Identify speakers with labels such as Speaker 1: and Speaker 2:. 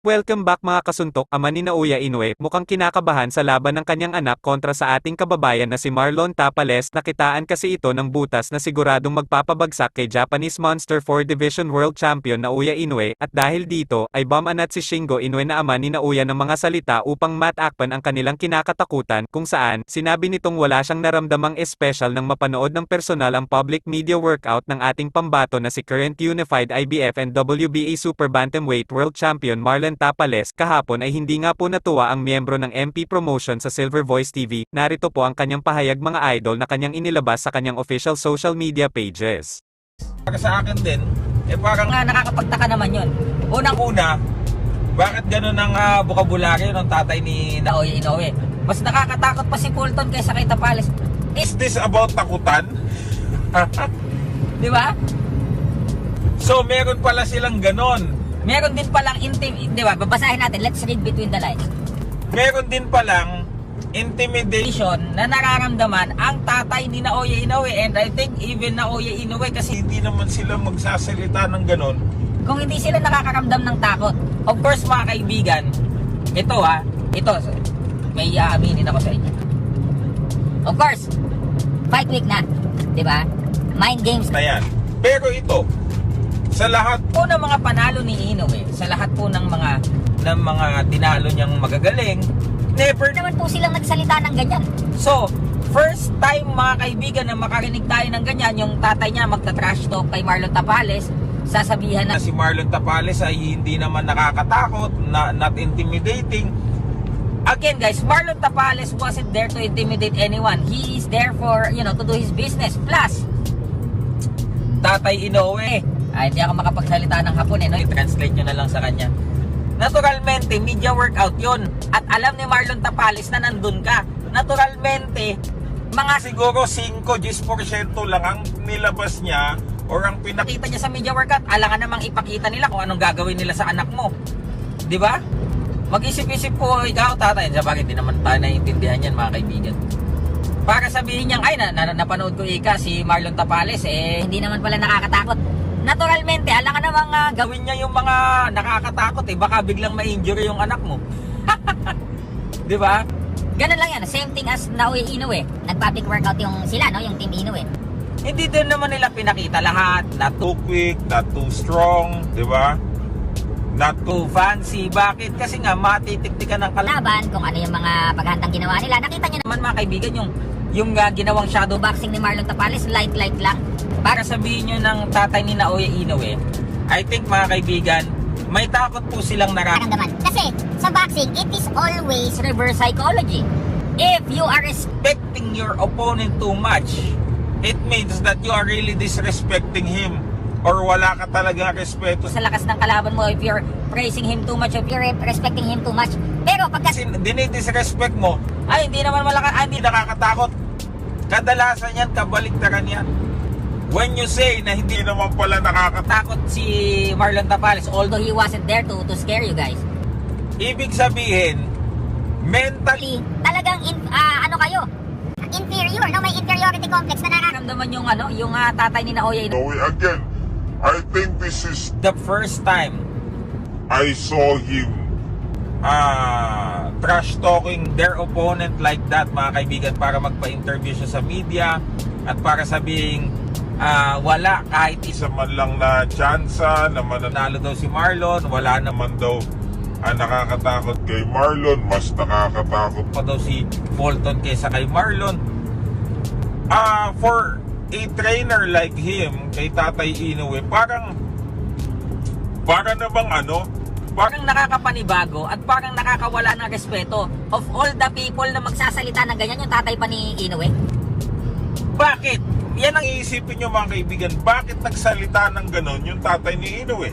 Speaker 1: Welcome back mga kasuntok. Ama ni Naoya Inoue mukhang kinakabahan sa laban ng kanyang anak kontra sa ating kababayan na si Marlon Tapales. Nakitaan kasi ito ng butas na siguradong magpapabagsak kay Japanese Monster 4 Division World Champion Naoya Inoue, at dahil dito ay bumanat si Shingo Inoue na ama ni Naoya ng mga salita upang matakpan ang kanilang kinakatakutan, kung saan sinabi nitong wala siyang naramdamang espesyal nang mapanood ng personal ang public media workout ng ating pambato na si current Unified IBF and WBA Super Bantamweight World Champion Marlon Tapales. Kahapon ay hindi nga po natuwa ang miyembro ng MP Promotion sa Silver Voice TV. Narito po ang kanyang pahayag mga idol na kanyang inilabas sa kanyang official social media pages.
Speaker 2: Para sa akin din, parang
Speaker 3: nakakapagtaka naman yun.
Speaker 2: unang-una, bakit ganun ang bokabularyo ng tatay ni
Speaker 3: Naoya Inoue. Mas nakakatakot pa si Fulton kaysa kay Tapales.
Speaker 2: Is this about takutan?
Speaker 3: Di ba?
Speaker 2: So meron pala silang ganon.
Speaker 3: Meron din palang di ba? Babasahin natin. Let's read between the lines.
Speaker 2: Meron din palang intimidation.
Speaker 3: Na nararamdaman ang tatay ni Naoya Inoue, and I think even Naoya Inoue, kasi
Speaker 2: Hindi naman sila magsasalita ng ganon.
Speaker 3: kung hindi sila nakakaramdam ng takot. Of course mga kaibigan, ito may aaminin ako sa inyo. Of course, fight week na, di ba? Mind games
Speaker 2: Na yan. Pero ito, sa lahat
Speaker 3: po ng mga panalo ni Inoue, sa lahat po ng mga tinalo niyang magagaling, never
Speaker 4: naman po silang nagsalita ng ganyan.
Speaker 3: So, first time mga kaibigan na makarinig tayo ng ganyan, yung tatay niya magta-trash talk kay Marlon Tapales, sasabihan na
Speaker 2: si Marlon Tapales ay hindi naman nakakatakot, not intimidating.
Speaker 3: again guys, Marlon Tapales wasn't there to intimidate anyone. He is there for, to do his business. Plus,
Speaker 2: Tatay Inoue,
Speaker 3: hindi ako makapagsalita ng Hapon no?
Speaker 2: i-translate nyo na lang sa kanya.
Speaker 3: Naturalmente, media workout yun. At alam ni Marlon Tapales na nandun ka. Naturalmente, mga
Speaker 2: Siguro 5-10% lang ang nilabas niya or ang
Speaker 3: nakita niya sa media workout, alangan namang ipakita nila kung anong gagawin nila sa anak mo. Di ba? Mag-isip-isip po ikaw, tatay. Sa bagay, di naman tayo naiintindihan yan, mga kaibigan. Para sabihin niyang, napanood ko si Marlon Tapales,
Speaker 4: Hindi naman pala nakakatakot. Naturalmente, alangan namang
Speaker 3: gawin niya yung mga nakakatakot baka biglang ma-injury yung anak mo. Di ba?
Speaker 4: ganun lang yan. Same thing as Naoya Inoue. Nag-public workout yung sila, no? Yung team Inoue.
Speaker 3: Hindi din naman nila pinakita lahat. Not
Speaker 2: too quick, not too strong, di ba? Not too
Speaker 3: too fancy. Bakit? Kasi nga matitiktikan ng
Speaker 4: Laban, kung ano yung mga paghandang ginawa nila. Nakita niyo
Speaker 3: naman mga kaibigan yung ginawang shadow
Speaker 4: boxing ni Marlon Tapales, light lang.
Speaker 3: para sabihin nyo ng tatay ni Naoya Inoue. I think mga kaibigan, may takot po silang
Speaker 4: Nararamdaman. Kasi sa boxing, it is always reverse psychology. If you are
Speaker 2: respecting your opponent too much, it means that you are really disrespecting him or wala ka talaga respeto.
Speaker 4: sa lakas ng kalaban mo, if you're praising him too much, if you're respecting him too much. Pero pagka
Speaker 2: Kasi dinidisrespect mo,
Speaker 3: hindi naman
Speaker 2: hindi nakakatakot. Kadalasan yan, kabaliktaran yan. When you say na hindi naman pala nakakatakot,
Speaker 3: takot si Marlon Tapales,
Speaker 4: although he wasn't there to scare you guys,
Speaker 2: ibig sabihin, mentally,
Speaker 4: talagang kayo? Inferior, no? May inferiority complex na
Speaker 3: nararamdaman yung tatay ni Naoya Inoue.
Speaker 5: No, again, I think this is
Speaker 3: The first time
Speaker 5: I saw him.
Speaker 2: trash talking their opponent like that, mga kaibigan, para magpa-interview siya sa media at para sabihing wala kahit isa man lang na tsansa na mananalo daw si Marlon, wala naman daw nakakatakot
Speaker 5: Kay Marlon, mas nakakatakot.
Speaker 2: pa daw si Fulton kaysa kay Marlon. For a trainer like him, kay Tatay Inoue, parang namang
Speaker 3: parang nakakapanibago at parang nakakawala ng respeto.
Speaker 4: Of all the people na magsasalita ng ganyan, yung tatay pa ni Inoue.
Speaker 2: bakit? Yan ang iisipin nyo mga kaibigan, bakit nagsalita ng ganon yung tatay ni Inoue?